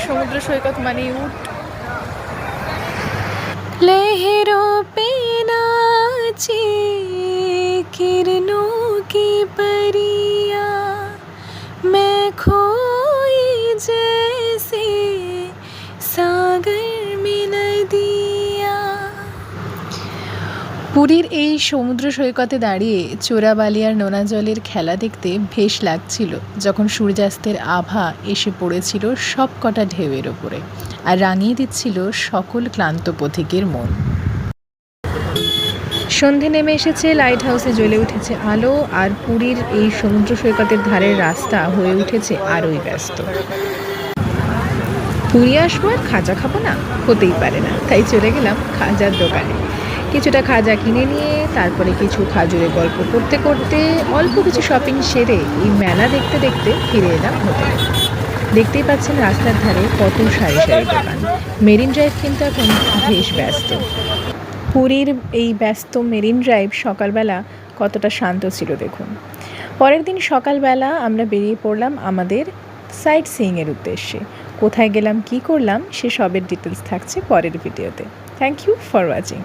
সমুদ্র সৈকত মানেই উট। लहरों पे नाचे किरणों की परियां, मैं खोई जैसे सागर में नदियां। পুরীর এই সমুদ্র সৈকতে দাঁড়িয়ে চোরাবালি আর নোনা জলের খেলা দেখতে বেশ লাগছিল যখন সূর্যাস্তের আভা এসে পড়েছিল সব কটা ঢেউয়ের ওপরে আর রাঙিয়ে দিচ্ছিল সকল ক্লান্ত পথিকের মন। সন্ধে নেমে এসেছে, লাইট হাউসে জ্বলে উঠেছে আলো, আর পুরীর এই সমুদ্র সৈকতের ধারের রাস্তা হয়ে উঠেছে আরোই ব্যস্ত। পুরী আসবো আর খাজা খাবো না, হতেই পারে না। তাই চলে গেলাম খাজার দোকানে। কিছুটা খাজা কিনে নিয়ে তারপরে কিছু খাজুরের গল্প করতে করতে অল্প কিছু শপিং সেরে এই মেলা দেখতে দেখতে ফিরে এলাম হোটেলে। দেখতেই পাচ্ছেন রাস্তার ধারে কত সারি সারি দোকান। মেরিন ড্রাইভ কিন্তু এখন বেশ ব্যস্ত। পুরীর এই ব্যস্ত মেরিন ড্রাইভ সকালবেলা কতটা শান্ত ছিল দেখুন। পরের দিন সকালবেলা আমরা বেরিয়ে পড়লাম আমাদের সাইট সিইংয়ের উদ্দেশ্যে। কোথায় গেলাম, কি করলাম, সে সবের ডিটেলস থাকছে পরের ভিডিওতে। Thank you for watching.